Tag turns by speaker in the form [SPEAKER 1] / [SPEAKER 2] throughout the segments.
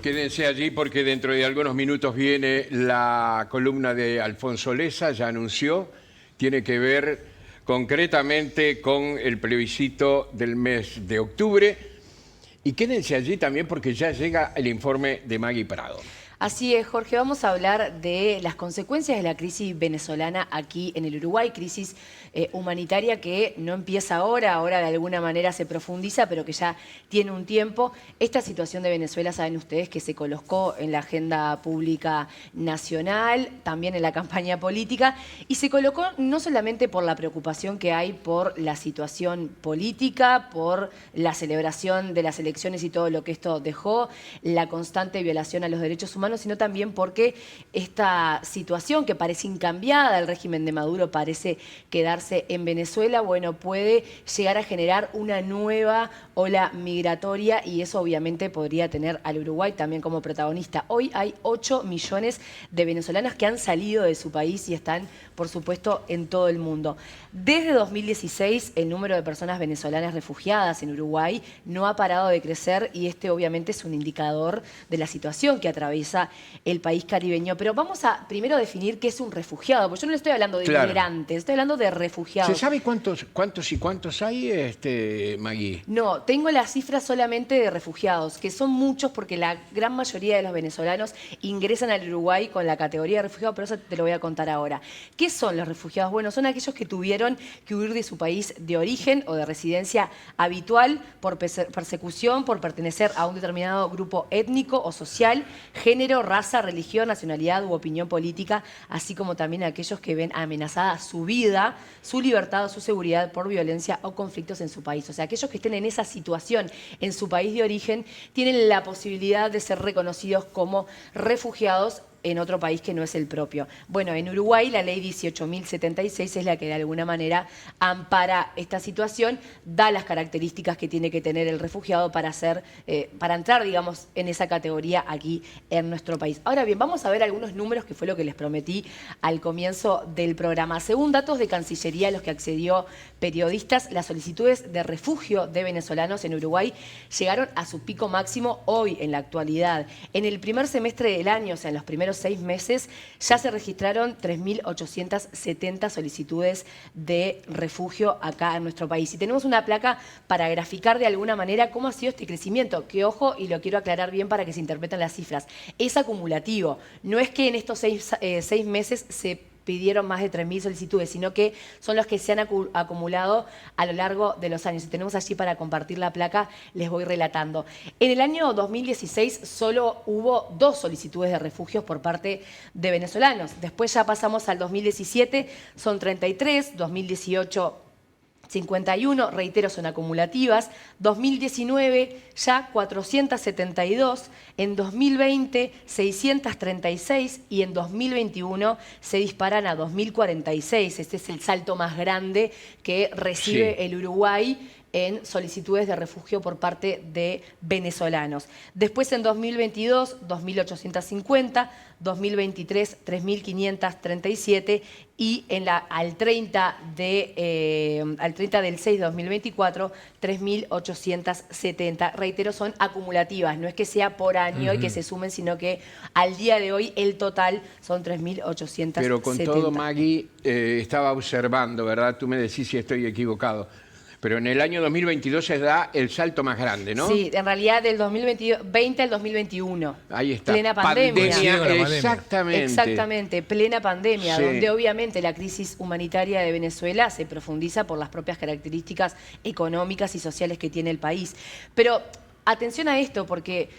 [SPEAKER 1] Quédense allí porque dentro de algunos minutos viene la columna de Alfonso Lessa, ya anunció, tiene que ver concretamente con el plebiscito del mes de octubre. Y quédense allí también porque ya llega el informe de Maggie Prado.
[SPEAKER 2] Así es, Jorge, vamos a hablar de las consecuencias de la crisis venezolana aquí en el Uruguay, crisis humanitaria que no empieza ahora de alguna manera se profundiza, pero que ya tiene un tiempo. Esta situación de Venezuela, saben ustedes que se colocó en la agenda pública nacional, también en la campaña política, y se colocó no solamente por la preocupación que hay por la situación política, por la celebración de las elecciones y todo lo que esto dejó, la constante violación a los derechos humanos, sino también porque esta situación que parece incambiada, el régimen de Maduro parece quedarse en Venezuela, bueno, puede llegar a generar una nueva ola migratoria y eso obviamente podría tener al Uruguay también como protagonista. Hoy hay 8 millones de venezolanos que han salido de su país y están, por supuesto, en todo el mundo. Desde 2016, el número de personas venezolanas refugiadas en Uruguay no ha parado de crecer y este obviamente es un indicador de la situación que atraviesa el país caribeño. Pero vamos a primero definir qué es un refugiado, porque yo no le estoy hablando de inmigrantes, estoy hablando de refugiados.
[SPEAKER 1] ¿Se sabe cuántos hay, Maggie?
[SPEAKER 2] No, tengo las cifras solamente de refugiados, que son muchos porque la gran mayoría de los venezolanos ingresan al Uruguay con la categoría de refugiado, pero eso te lo voy a contar ahora. ¿Qué son los refugiados? Bueno, son aquellos que tuvieron que huir de su país de origen o de residencia habitual por persecución, por pertenecer a un determinado grupo étnico o social, género, raza, religión, nacionalidad u opinión política, así como también aquellos que ven amenazada su vida, su libertad o su seguridad por violencia o conflictos en su país. O sea, aquellos que estén en esa situación en su país de origen tienen la posibilidad de ser reconocidos como refugiados en otro país que no es el propio. Bueno, en Uruguay la ley 18.076 es la que de alguna manera ampara esta situación, da las características que tiene que tener el refugiado para entrar, digamos, en esa categoría aquí en nuestro país. Ahora bien, vamos a ver algunos números que fue lo que les prometí al comienzo del programa. Según datos de Cancillería a los que accedió periodistas, las solicitudes de refugio de venezolanos en Uruguay llegaron a su pico máximo hoy en la actualidad. En el primer semestre del año, o sea, en los primeros 6 meses, ya se registraron 3.870 solicitudes de refugio acá en nuestro país. Y tenemos una placa para graficar de alguna manera cómo ha sido este crecimiento, que ojo, y lo quiero aclarar bien para que se interpreten las cifras, es acumulativo. No es que en estos 6 meses se pidieron más de 3.000 solicitudes, sino que son los que se han acumulado a lo largo de los años. Y tenemos allí para compartir la placa, les voy relatando. En el año 2016 solo hubo 2 solicitudes de refugios por parte de venezolanos. Después ya pasamos al 2017, son 33, 2018 51, reitero, son acumulativas, 2019 ya 472, en 2020 636 y en 2021 se disparan a 2046. Este es el salto más grande que recibe el Uruguay en solicitudes de refugio por parte de venezolanos. Después en 2022, 2.850, 2023, 3.537 y al 30 del 6 de 2024, 3.870. Reitero, son acumulativas, no es que sea por año y que se sumen, sino que al día de hoy el total son 3.870.
[SPEAKER 1] Pero con todo, Maggie, estaba observando, ¿verdad? Tú me decís si estoy equivocado. Pero en el año 2022 se da el salto más grande, ¿no?
[SPEAKER 2] Sí, en realidad del 2020 al 2021.
[SPEAKER 1] Ahí está.
[SPEAKER 2] Plena pandemia.
[SPEAKER 1] Exactamente.
[SPEAKER 2] Exactamente, plena pandemia,
[SPEAKER 1] Sí.
[SPEAKER 2] donde obviamente la crisis humanitaria de Venezuela se profundiza por las propias características económicas y sociales que tiene el país. Pero atención a esto, porque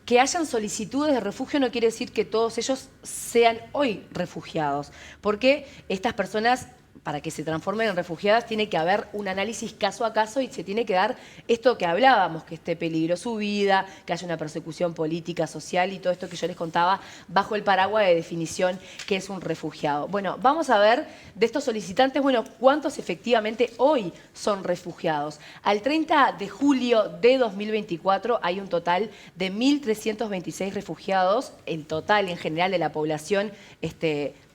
[SPEAKER 2] que hayan solicitudes de refugio no quiere decir que todos ellos sean hoy refugiados, porque estas personas, para que se transformen en refugiadas, tiene que haber un análisis caso a caso y se tiene que dar esto que hablábamos, que esté peligro su vida, que haya una persecución política, social y todo esto que yo les contaba bajo el paraguas de definición que es un refugiado. Bueno, vamos a ver de estos solicitantes, bueno, cuántos efectivamente hoy son refugiados. Al 30 de julio de 2024 hay un total de 1.326 refugiados, en total, en general, de la población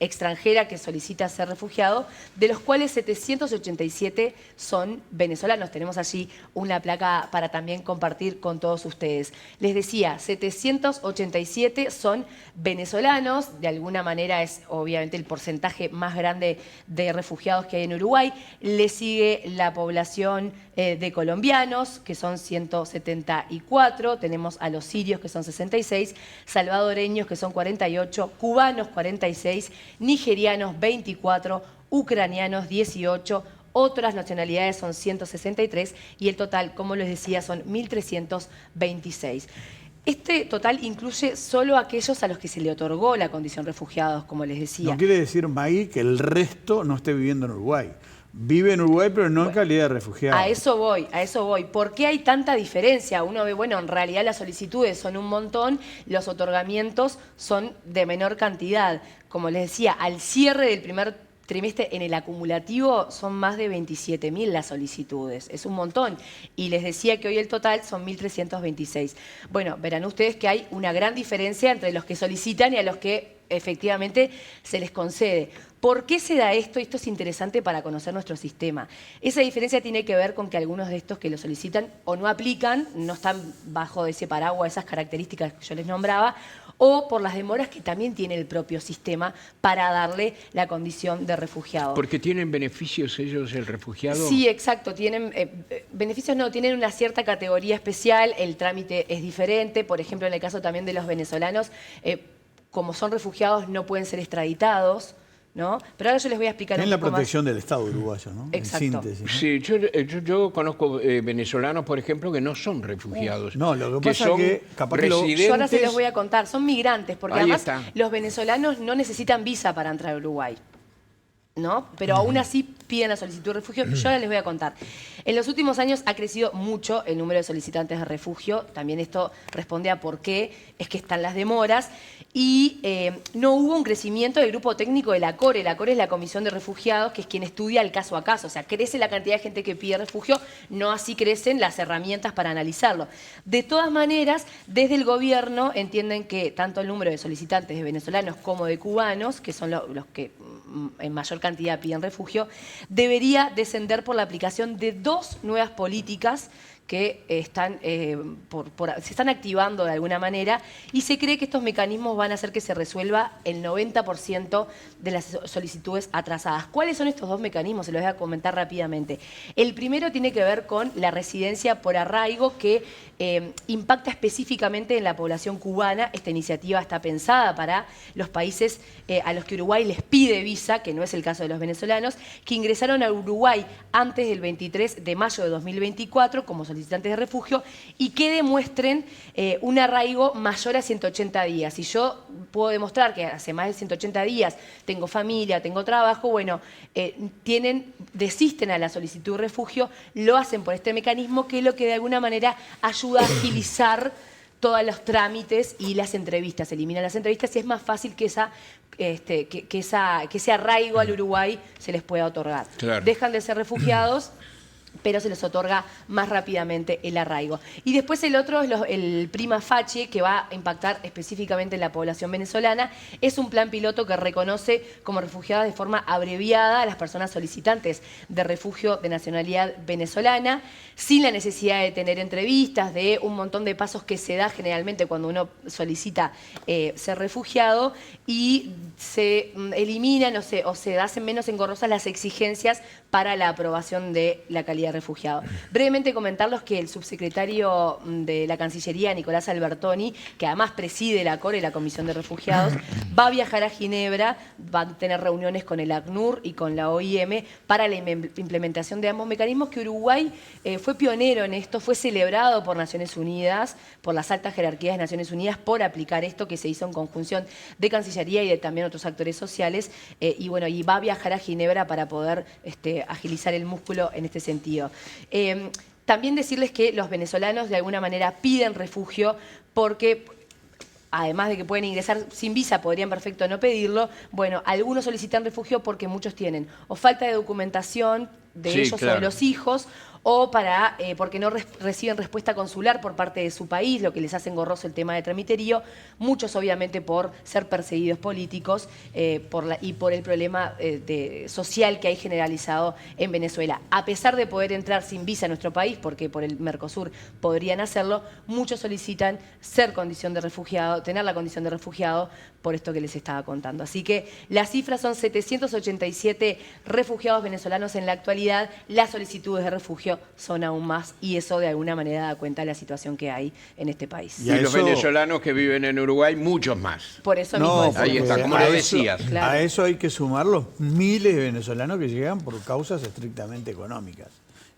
[SPEAKER 2] extranjera que solicita ser refugiado, de los cuales 787 son venezolanos. Tenemos allí una placa para también compartir con todos ustedes. Les decía, 787 son venezolanos, de alguna manera es obviamente el porcentaje más grande de refugiados que hay en Uruguay. Le sigue la población de colombianos, que son 174, tenemos a los sirios, que son 66, salvadoreños, que son 48, cubanos, 46, nigerianos, 24, ucranianos, 18, otras nacionalidades son 163 y el total, como les decía, son 1.326. Este total incluye solo aquellos a los que se le otorgó la condición refugiados, como les decía.
[SPEAKER 3] No quiere decir, Maggie, que el resto no esté viviendo en Uruguay. Vive en Uruguay, pero no en calidad de refugiado.
[SPEAKER 2] A eso voy, a eso voy. ¿Por qué hay tanta diferencia? Uno ve, bueno, en realidad las solicitudes son un montón, los otorgamientos son de menor cantidad. Como les decía, al cierre del primer trimestre en el acumulativo son más de 27.000 las solicitudes, es un montón. Y les decía que hoy el total son 1.326. Bueno, verán ustedes que hay una gran diferencia entre los que solicitan y a los que efectivamente se les concede. ¿Por qué se da esto? Esto es interesante para conocer nuestro sistema. Esa diferencia tiene que ver con que algunos de estos que lo solicitan o no aplican, no están bajo ese paraguas, esas características que yo les nombraba, o por las demoras que también tiene el propio sistema para darle la condición de refugiado.
[SPEAKER 1] ¿Porque tienen beneficios ellos, el refugiado?
[SPEAKER 2] Sí, exacto. Tienen beneficios, no, tienen una cierta categoría especial, el trámite es diferente. Por ejemplo, en el caso también de los venezolanos, como son refugiados no pueden ser extraditados, ¿no? Pero ahora yo les voy a explicar un
[SPEAKER 3] Tienen la
[SPEAKER 2] poco
[SPEAKER 3] protección del Estado uruguayo, ¿no?
[SPEAKER 2] Exacto.
[SPEAKER 3] En síntesis, ¿no?
[SPEAKER 1] Sí, yo conozco venezolanos, por ejemplo, que no son refugiados.
[SPEAKER 3] No, lo que pasa
[SPEAKER 1] son
[SPEAKER 3] es que capaz que
[SPEAKER 1] residentes.
[SPEAKER 2] Yo ahora se los voy a contar, son migrantes, porque
[SPEAKER 1] Ahí
[SPEAKER 2] además
[SPEAKER 1] está.
[SPEAKER 2] los venezolanos no necesitan visa para entrar a Uruguay, ¿no? Pero aún así piden la solicitud de refugio. Yo ahora les voy a contar. En los últimos años ha crecido mucho el número de solicitantes de refugio. También esto responde a por qué es que están las demoras. Y no hubo un crecimiento del grupo técnico de la CORE. La CORE es la Comisión de Refugiados, que es quien estudia el caso a caso. O sea, crece la cantidad de gente que pide refugio, no así crecen las herramientas para analizarlo. De todas maneras, desde el gobierno entienden que tanto el número de solicitantes de venezolanos como de cubanos, que son los que en mayor cantidad piden refugio, debería descender por la aplicación de dos nuevas políticas que están, se están activando de alguna manera, y se cree que estos mecanismos van a hacer que se resuelva el 90% de las solicitudes atrasadas. ¿Cuáles son estos dos mecanismos? Se los voy a comentar rápidamente. El primero tiene que ver con la residencia por arraigo, que impacta específicamente en la población cubana. Esta iniciativa está pensada para los países a los que Uruguay les pide visa, que no es el caso de los venezolanos, que ingresaron a Uruguay antes del 23 de mayo de 2024 como solicitantes de refugio y que demuestren un arraigo mayor a 180 días. Si yo puedo demostrar que hace más de 180 días tengo familia, tengo trabajo, bueno, desisten a la solicitud de refugio, lo hacen por este mecanismo, que es lo que de alguna manera ayuda a agilizar todos los trámites y las entrevistas. Eliminan las entrevistas y es más fácil que ese arraigo al Uruguay se les pueda otorgar.
[SPEAKER 1] Claro.
[SPEAKER 2] Dejan de ser refugiados, pero se les otorga más rápidamente el arraigo. Y después el otro es el Prima Facie, que va a impactar específicamente en la población venezolana. Es un plan piloto que reconoce como refugiadas de forma abreviada a las personas solicitantes de refugio de nacionalidad venezolana, sin la necesidad de tener entrevistas, de un montón de pasos que se da generalmente cuando uno solicita ser refugiado, y se eliminan o se hacen menos engorrosas las exigencias para la aprobación de la calidad de refugiado. Brevemente comentarlos que el subsecretario de la Cancillería, Nicolás Albertoni, que además preside la CORE, la Comisión de Refugiados, va a viajar a Ginebra, va a tener reuniones con el ACNUR y con la OIM para la implementación de ambos mecanismos, que Uruguay fue pionero en esto, fue celebrado por Naciones Unidas, por las altas jerarquías de Naciones Unidas, por aplicar esto que se hizo en conjunción de Cancillería y de también otros actores sociales, y bueno, y va a viajar a Ginebra para poder agilizar el músculo en este sentido. También decirles que los venezolanos de alguna manera piden refugio porque, además de que pueden ingresar sin visa, podrían perfecto no pedirlo. Bueno, algunos solicitan refugio porque muchos tienen o falta de documentación de
[SPEAKER 1] Sí,
[SPEAKER 2] ellos
[SPEAKER 1] claro.
[SPEAKER 2] o de los hijos, o porque no reciben respuesta consular por parte de su país, lo que les hace engorroso el tema de tramiterío, muchos obviamente por ser perseguidos políticos y por el problema social que hay generalizado en Venezuela. A pesar de poder entrar sin visa a nuestro país, porque por el Mercosur podrían hacerlo, muchos solicitan ser condición de refugiado, tener la condición de refugiado por esto que les estaba contando. Así que las cifras son 787 refugiados venezolanos en la actualidad, las solicitudes de refugio son aún más y eso de alguna manera da cuenta de la situación que hay en este país.
[SPEAKER 1] Y los venezolanos que viven en Uruguay, muchos más.
[SPEAKER 2] Por eso
[SPEAKER 3] No,
[SPEAKER 2] mismo.
[SPEAKER 1] Ahí está, como lo decías.
[SPEAKER 2] Claro.
[SPEAKER 3] A eso hay que sumar los miles de venezolanos que llegan por causas estrictamente económicas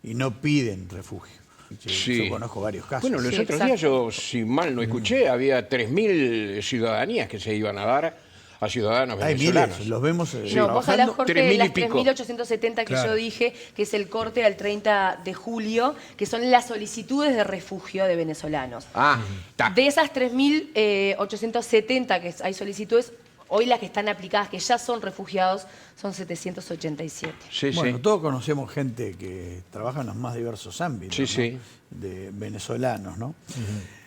[SPEAKER 3] y no piden refugio.
[SPEAKER 1] Sí.
[SPEAKER 3] Yo conozco varios casos.
[SPEAKER 1] Bueno, los
[SPEAKER 2] Sí,
[SPEAKER 1] otros
[SPEAKER 2] exacto.
[SPEAKER 1] días yo, si mal no escuché, había 3.000 ciudadanías que se iban a dar a ciudadanos
[SPEAKER 3] Hay
[SPEAKER 1] venezolanos.
[SPEAKER 3] miles, los vemos
[SPEAKER 2] No, vos hablás,
[SPEAKER 3] trabajando.
[SPEAKER 2] Jorge,
[SPEAKER 1] 3.000
[SPEAKER 2] de
[SPEAKER 1] y
[SPEAKER 2] las
[SPEAKER 1] pico.
[SPEAKER 2] 3.870 que
[SPEAKER 3] Claro.
[SPEAKER 2] yo dije, que es el corte al 30 de julio, que son las solicitudes de refugio de venezolanos.
[SPEAKER 1] Ah, está.
[SPEAKER 2] De esas 3.870 que hay solicitudes, hoy las que están aplicadas, que ya son refugiados, son 787.
[SPEAKER 1] Sí,
[SPEAKER 3] Bueno,
[SPEAKER 1] sí.
[SPEAKER 3] todos conocemos gente que trabaja en los más diversos ámbitos,
[SPEAKER 1] Sí,
[SPEAKER 3] ¿no?
[SPEAKER 1] sí.
[SPEAKER 3] De venezolanos, ¿no?